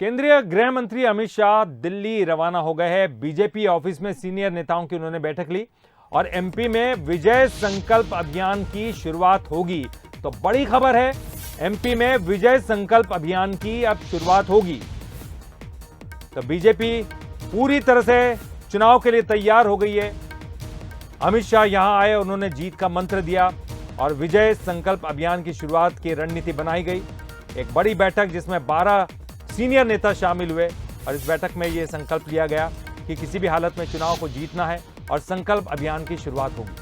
केंद्रीय गृह मंत्री अमित शाह दिल्ली रवाना हो गए हैं। बीजेपी ऑफिस में सीनियर नेताओं की उन्होंने बैठक ली और एमपी में विजय संकल्प अभियान की शुरुआत होगी। तो बड़ी खबर है, एमपी में विजय संकल्प अभियान की अब शुरुआत होगी। तो बीजेपी पूरी तरह से चुनाव के लिए तैयार हो गई है। अमित शाह यहां आए, उन्होंने जीत का मंत्र दिया और विजय संकल्प अभियान की शुरुआत की रणनीति बनाई गई। एक बड़ी बैठक जिसमें 12 सीनियर नेता शामिल हुए और इस बैठक में यह संकल्प लिया गया कि किसी भी हालत में चुनाव को जीतना है और संकल्प अभियान की शुरुआत होगी।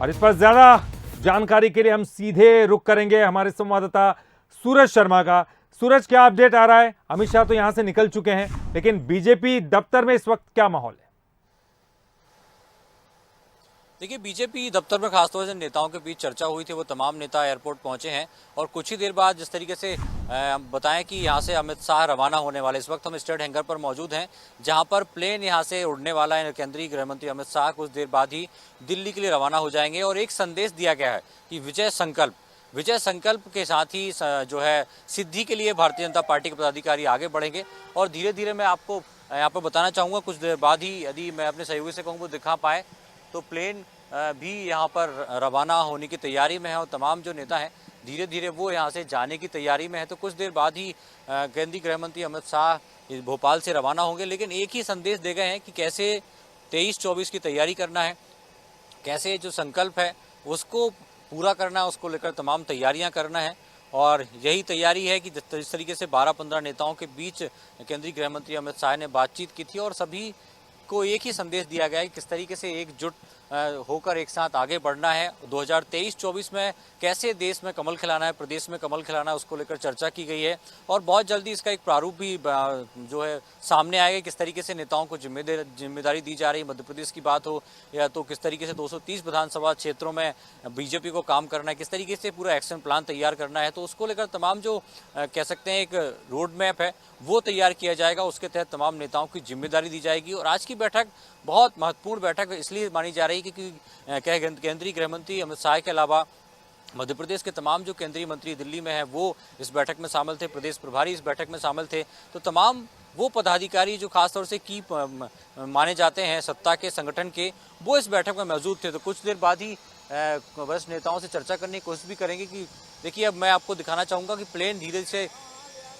और इस पर ज्यादा जानकारी के लिए हम सीधे रुख करेंगे हमारे संवाददाता सूरज शर्मा का। सूरज, क्या अपडेट आ रहा है? अमित शाह तो यहां से निकल चुके हैं, लेकिन बीजेपी दफ्तर में इस वक्त क्या माहौल है? देखिए, बीजेपी दफ्तर में खासतौर से नेताओं के बीच चर्चा हुई थी। वो तमाम नेता एयरपोर्ट पहुंचे हैं और कुछ ही देर बाद जिस तरीके से बताएं कि यहां से अमित शाह रवाना होने वाले, इस वक्त हम स्टेट हैंगर पर मौजूद हैं जहां पर प्लेन यहां से उड़ने वाला है। केंद्रीय गृह मंत्री अमित शाह कुछ देर बाद ही दिल्ली के लिए रवाना हो जाएंगे और एक संदेश दिया गया है कि विजय संकल्प के साथ ही जो है सिद्धि के लिए भारतीय जनता पार्टी के पदाधिकारी आगे बढ़ेंगे। और धीरे धीरे मैं आपको यहाँ पर बताना चाहूँगा, कुछ देर बाद ही यदि मैं अपने सहयोगी से कहूँ वो दिखा पाए तो प्लेन भी यहाँ पर रवाना होने की तैयारी में है और तमाम जो नेता हैं धीरे धीरे वो यहाँ से जाने की तैयारी में है। तो कुछ देर बाद ही केंद्रीय गृह मंत्री अमित शाह भोपाल से रवाना होंगे, लेकिन एक ही संदेश दे गए हैं कि कैसे 23-24 की तैयारी करना है, कैसे जो संकल्प है उसको पूरा करना है, उसको लेकर तमाम तैयारियां करना है। और यही तैयारी है कि जिस तरीके से 12-15 नेताओं के बीच केंद्रीय गृह मंत्री अमित शाह ने बातचीत की थी और सभी को एक ही संदेश दिया गया है कि किस तरीके से एकजुट होकर एक साथ आगे बढ़ना है। 2023-24 में कैसे देश में कमल खिलाना है, प्रदेश में कमल खिलाना है, उसको लेकर चर्चा की गई है और बहुत जल्दी इसका एक प्रारूप भी जो है सामने आएगा। किस तरीके से नेताओं को जिम्मेदारी दी जा रही है, मध्य प्रदेश की बात हो या तो किस तरीके से 230 विधानसभा क्षेत्रों में बीजेपी को काम करना है, किस तरीके से पूरा एक्शन प्लान तैयार करना है, तो उसको लेकर तमाम जो कह सकते हैं एक रोड मैप है वो तैयार किया जाएगा। उसके तहत तमाम नेताओं की जिम्मेदारी दी जाएगी। और आज की बैठक बहुत महत्वपूर्ण बैठक इसलिए मानी जा रही है क्योंकि केंद्रीय गृह मंत्री अमित शाह के अलावा मध्य प्रदेश के तमाम जो केंद्रीय मंत्री दिल्ली में हैं वो इस बैठक में शामिल थे, प्रदेश प्रभारी इस बैठक में शामिल थे। तो तमाम वो पदाधिकारी जो खासतौर से की माने जाते हैं सत्ता के संगठन के, वो इस बैठक में मौजूद थे। तो कुछ देर बाद ही वरिष्ठ नेताओं से चर्चा करने की कोशिश भी करेंगे कि देखिए, अब मैं आपको दिखाना चाहूँगा कि प्लेन धीरे से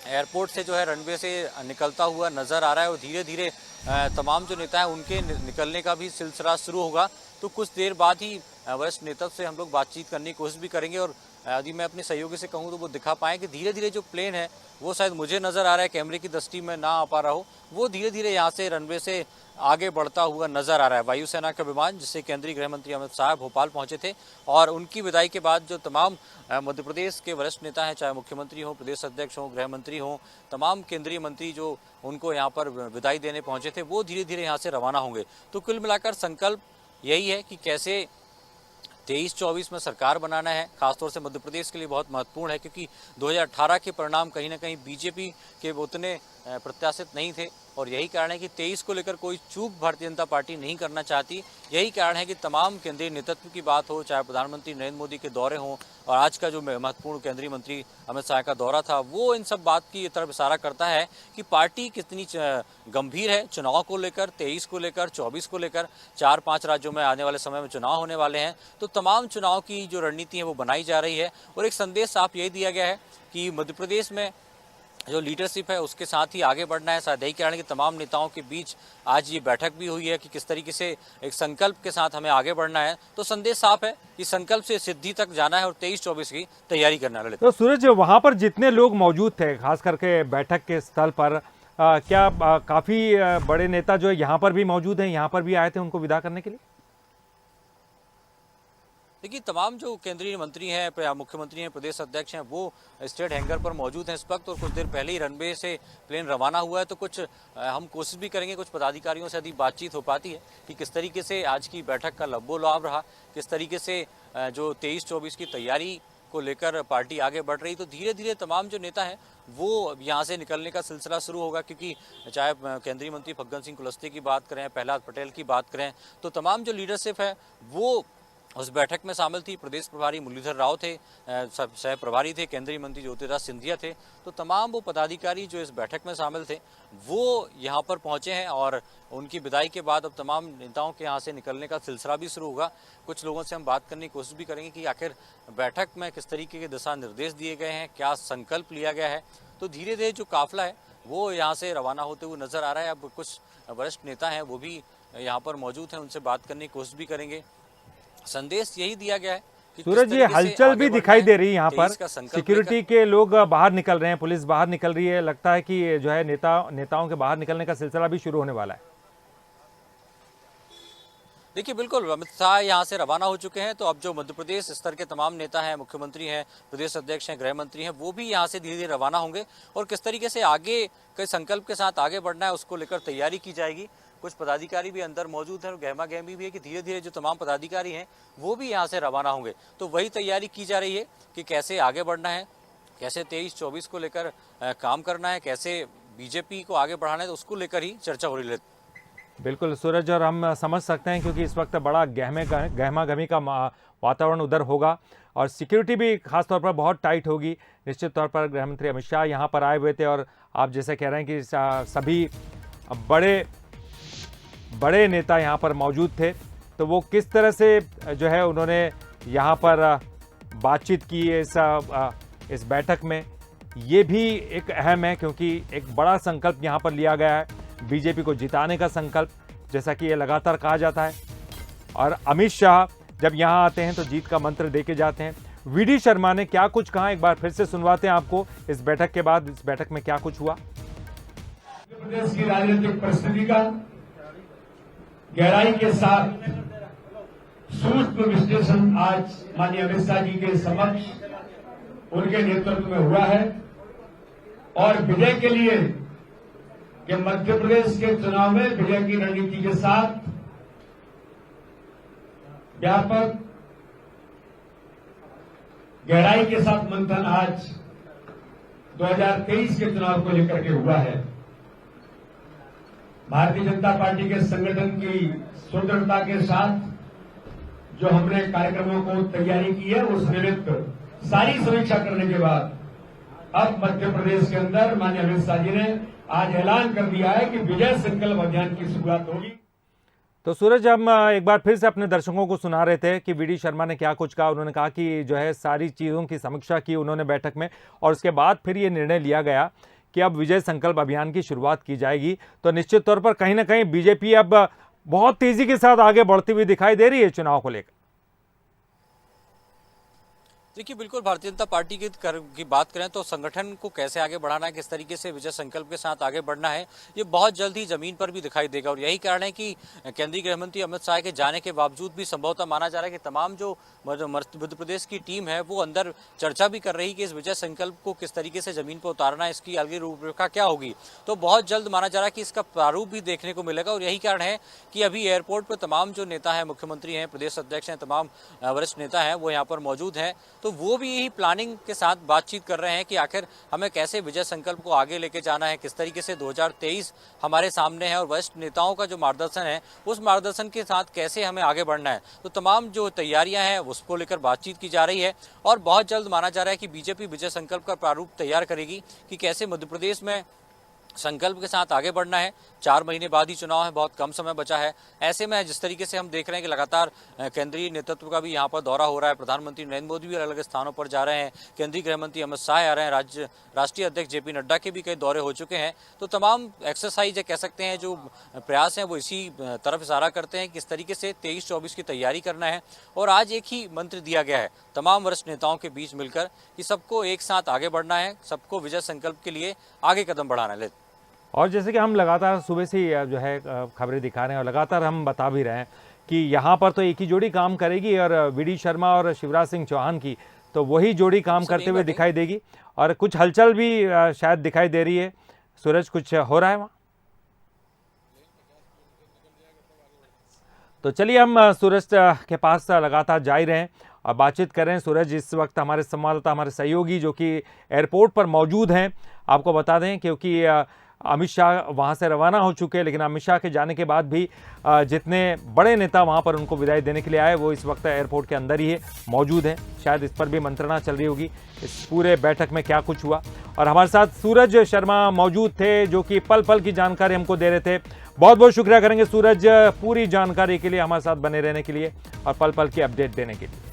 एयरपोर्ट से जो है रनवे से निकलता हुआ नज़र आ रहा है और धीरे धीरे तमाम जो नेता हैं उनके निकलने का भी सिलसिला शुरू होगा। तो कुछ देर बाद ही वरिष्ठ नेतृत्व से हम लोग बातचीत करने की कोशिश भी करेंगे और यदि मैं अपने सहयोगी से कहूँ तो वो दिखा पाएँ कि धीरे धीरे जो प्लेन है वो शायद मुझे नज़र आ रहा है, कैमरे की दृष्टि में ना आ पा रहा हो, वो धीरे धीरे यहाँ से रनवे से आगे बढ़ता हुआ नजर आ रहा है। वायुसेना का विमान जिससे केंद्रीय गृह मंत्री अमित शाह भोपाल पहुंचे थे और उनकी विदाई के बाद जो तमाम मध्य प्रदेश के वरिष्ठ नेता हैं, चाहे मुख्यमंत्री हों, प्रदेश अध्यक्ष हों, गृह मंत्री हों, तमाम केंद्रीय मंत्री जो उनको यहाँ पर विदाई देने पहुंचे थे वो धीरे धीरे यहाँ से रवाना होंगे। तो कुल मिलाकर संकल्प यही है कि कैसे 23-24 में सरकार बनाना है। खासतौर से मध्य प्रदेश के लिए बहुत महत्वपूर्ण है क्योंकि 2018 के परिणाम कहीं ना कहीं बीजेपी के उतने प्रत्याशित नहीं थे और यही कारण है कि 23 को लेकर कोई चूक भारतीय जनता पार्टी नहीं करना चाहती। यही कारण है कि तमाम केंद्रीय नेतृत्व की बात हो, चाहे प्रधानमंत्री नरेंद्र मोदी के दौरे हों और आज का जो महत्वपूर्ण केंद्रीय मंत्री अमित शाह का दौरा था, वो इन सब बात की तरफ इशारा करता है कि पार्टी कितनी गंभीर है चुनाव को लेकर, 23 को लेकर, 24 को लेकर। 4-5 राज्यों में आने वाले समय में चुनाव होने वाले हैं, तो तमाम चुनाव की जो रणनीति है वो बनाई जा रही है और एक संदेश साफ यही दिया गया है कि मध्य प्रदेश में जो लीडरशिप है उसके साथ ही आगे बढ़ना है। शायद यही कारण है कि तमाम नेताओं के बीच आज ये बैठक भी हुई है कि किस तरीके से एक संकल्प के साथ हमें आगे बढ़ना है। तो संदेश साफ है कि संकल्प से सिद्धि तक जाना है और 23-24 की तैयारी करना है। तो सूरज, वहां पर जितने लोग मौजूद थे खास करके बैठक के स्थल पर, क्या काफी बड़े नेता जो है यहाँ पर भी मौजूद हैं, यहाँ पर भी आए थे उनको विदा करने के लिए? देखिए, तमाम जो केंद्रीय मंत्री हैं, मुख्यमंत्री हैं, प्रदेश अध्यक्ष हैं, वो स्टेट हैंगर पर मौजूद हैं इस वक्त और कुछ देर पहले ही रनवे से प्लेन रवाना हुआ है। तो कुछ हम कोशिश भी करेंगे कुछ पदाधिकारियों से यदि बातचीत हो पाती है कि किस तरीके से आज की बैठक का लब्बो-लाभ रहा, किस तरीके से जो 23-24 की तैयारी को लेकर पार्टी आगे बढ़ रही। तो धीरे धीरे तमाम जो नेता हैं वो यहाँ से निकलने का सिलसिला शुरू होगा क्योंकि चाहे केंद्रीय मंत्री फग्गन सिंह कुलस्ते की बात करें, प्रहलाद पटेल की बात करें, तो तमाम जो लीडरशिप है वो उस बैठक में शामिल थी प्रदेश प्रभारी मुरलीधर राव थे, सह प्रभारी थे, केंद्रीय मंत्री ज्योतिरादित्य सिंधिया थे। तो तमाम वो पदाधिकारी जो इस बैठक में शामिल थे वो यहाँ पर पहुंचे हैं और उनकी विदाई के बाद अब तमाम नेताओं के यहाँ से निकलने का सिलसिला भी शुरू होगा। कुछ लोगों से हम बात करने की कोशिश भी करेंगे कि आखिर बैठक में किस तरीके के दिशा निर्देश दिए गए हैं, क्या संकल्प लिया गया है। तो धीरे धीरे जो काफिला है वो यहाँ से रवाना होते हुए नजर आ रहा है। अब कुछ वरिष्ठ नेता हैं वो भी यहाँ पर मौजूद हैं, उनसे बात करने की कोशिश भी करेंगे। संदेश यही दिया गया है कि सूरज, ये हलचल भी दिखाई दे रही है यहाँ पर, सिक्योरिटी के लोग बाहर निकल रहे हैं, पुलिस बाहर निकल रही है। लगता है कि जो है नेताओं के बाहर निकलने का सिलसिला भी शुरू होने वाला है। देखिए बिल्कुल, अमित शाह यहाँ से रवाना हो चुके हैं। तो अब जो मध्य प्रदेश स्तर के तमाम नेता हैं, मुख्यमंत्री हैं, प्रदेश अध्यक्ष हैं, गृह मंत्री हैं, वो भी यहाँ से धीरे धीरे रवाना होंगे और किस तरीके से आगे के संकल्प के साथ आगे बढ़ना है उसको लेकर तैयारी की जाएगी। कुछ पदाधिकारी भी अंदर मौजूद हैं और गहमा गहमी भी है कि धीरे धीरे जो तमाम पदाधिकारी हैं वो भी यहाँ से रवाना होंगे। तो वही तैयारी की जा रही है कि कैसे आगे बढ़ना है, कैसे 23-24 को लेकर काम करना है, कैसे बीजेपी को आगे बढ़ाना है, तो उसको लेकर ही चर्चा हो रही है। बिल्कुल सूरज, और हम समझ सकते हैं क्योंकि इस वक्त बड़ा गहमा गहमी का वातावरण उधर होगा और सिक्योरिटी भी खास तौर पर बहुत टाइट होगी। निश्चित तौर पर गृह मंत्री अमित शाह यहाँ पर आए हुए थे और आप जैसे कह रहे हैं कि सभी बड़े नेता यहाँ पर मौजूद थे। तो वो किस तरह से जो है उन्होंने यहाँ पर बातचीत की इस बैठक में, ये भी एक अहम है क्योंकि एक बड़ा संकल्प यहाँ पर लिया गया है, बीजेपी को जिताने का संकल्प, जैसा कि ये लगातार कहा जाता है। और अमित शाह जब यहाँ आते हैं तो जीत का मंत्र देके जाते हैं। वीडी शर्मा ने क्या कुछ कहा, एक बार फिर से सुनवाते हैं आपको इस बैठक के बाद, इस बैठक में क्या कुछ हुआ। मध्य प्रदेश की राजनीतिक परिस्थिति का गहराई के साथ सूक्ष्म विश्लेषण आज माननीय अमित शाह जी के समक्ष उनके नेतृत्व में हुआ है और विजय के लिए कि मध्य प्रदेश के चुनाव में विजय की रणनीति के साथ व्यापक गहराई के साथ मंथन आज 2023 के चुनाव को लेकर के हुआ है। भारतीय जनता पार्टी के संगठन की सुदृढ़ता के साथ जो हमने कार्यक्रमों को तैयारी की है उस निमित्त सारी समीक्षा करने के बाद अब मध्य प्रदेश के अंदर माननीय अमित शाह जी ने आज ऐलान कर दिया है कि विजय संकल्प अभियान की शुरुआत होगी। तो सूरज, हम एक बार फिर से अपने दर्शकों को सुना रहे थे कि वीडी शर्मा ने क्या कुछ कहा। उन्होंने कहा कि जो है सारी चीज़ों की समीक्षा की उन्होंने बैठक में और उसके बाद फिर ये निर्णय लिया गया कि अब विजय संकल्प अभियान की शुरुआत की जाएगी। तो निश्चित तौर पर कहीं ना कहीं बीजेपी अब बहुत तेजी के साथ आगे बढ़ती हुई दिखाई दे रही है चुनाव को लेकर। देखिए बिल्कुल, भारतीय जनता पार्टी की बात करें तो संगठन को कैसे आगे बढ़ाना है, किस तरीके से विजय संकल्प के साथ आगे बढ़ना है, ये बहुत जल्द ही जमीन पर भी दिखाई देगा। और यही कारण है कि केंद्रीय गृह मंत्री अमित शाह के जाने के बावजूद भी संभवतः माना जा रहा है कि तमाम जो मध्य प्रदेश की टीम है वो अंदर चर्चा भी कर रही है कि इस विजय संकल्प को किस तरीके से जमीन पर उतारना है, इसकी आगे रूपरेखा क्या होगी। तो बहुत जल्द माना जा रहा है कि इसका प्रारूप भी देखने को मिलेगा। और यही कारण है कि अभी एयरपोर्ट पर तमाम जो नेता हैं, मुख्यमंत्री हैं, प्रदेश अध्यक्ष हैं, तमाम वरिष्ठ नेता हैं वो यहाँ पर मौजूद हैं। तो वो भी यही प्लानिंग के साथ बातचीत कर रहे हैं कि आखिर हमें कैसे विजय संकल्प को आगे लेके जाना है, किस तरीके से 2023 हमारे सामने है और वरिष्ठ नेताओं का जो मार्गदर्शन है उस मार्गदर्शन के साथ कैसे हमें आगे बढ़ना है। तो तमाम जो तैयारियां हैं उसको लेकर बातचीत की जा रही है और बहुत जल्द माना जा रहा है कि बीजेपी विजय संकल्प का प्रारूप तैयार करेगी कि कैसे मध्य प्रदेश में संकल्प के साथ आगे बढ़ना है। 4 महीने बाद ही चुनाव है, बहुत कम समय बचा है। ऐसे में जिस तरीके से हम देख रहे हैं कि लगातार केंद्रीय नेतृत्व का भी यहाँ पर दौरा हो रहा है, प्रधानमंत्री नरेंद्र मोदी भी अलग अलग स्थानों पर जा रहे हैं, केंद्रीय गृह मंत्री अमित शाह आ रहे हैं, राष्ट्रीय अध्यक्ष जेपी नड्डा के भी कई दौरे हो चुके हैं। तो तमाम एक्सरसाइज कह सकते हैं, जो प्रयास हैं वो इसी तरफ इशारा करते हैं किस तरीके से 23-24 की तैयारी करना है। और आज एक ही मंत्र दिया गया है तमाम वरिष्ठ नेताओं के बीच मिलकर कि सबको एक साथ आगे बढ़ना है, सबको विजय संकल्प के लिए आगे कदम बढ़ाना है। और जैसे कि हम लगातार सुबह से जो है खबरें दिखा रहे हैं और लगातार हम बता भी रहे हैं कि यहाँ पर तो एक ही जोड़ी काम करेगी और वीडी शर्मा और शिवराज सिंह चौहान की तो वही जोड़ी काम करते हुए दिखाई देगी। और कुछ हलचल भी शायद दिखाई दे रही है। सूरज, कुछ हो रहा है वहाँ? तो चलिए हम सूरज के पास लगातार जा ही रहे हैं और बातचीत कर रहे हैं। सूरज, इस वक्त हमारे संवाददाता, हमारे सहयोगी जो कि एयरपोर्ट पर मौजूद हैं, आपको बता दें क्योंकि अमित शाह वहां से रवाना हो चुके हैं, लेकिन अमित शाह के जाने के बाद भी जितने बड़े नेता वहां पर उनको विदाई देने के लिए आए वो इस वक्त एयरपोर्ट के अंदर ही है, मौजूद हैं। शायद इस पर भी मंत्रणा चल रही होगी, इस पूरे बैठक में क्या कुछ हुआ। और हमारे साथ सूरज शर्मा मौजूद थे जो कि पल पल की जानकारी हमको दे रहे थे। बहुत बहुत शुक्रिया करेंगे सूरज, पूरी जानकारी के लिए हमारे साथ बने रहने के लिए और पल पल की अपडेट देने के लिए।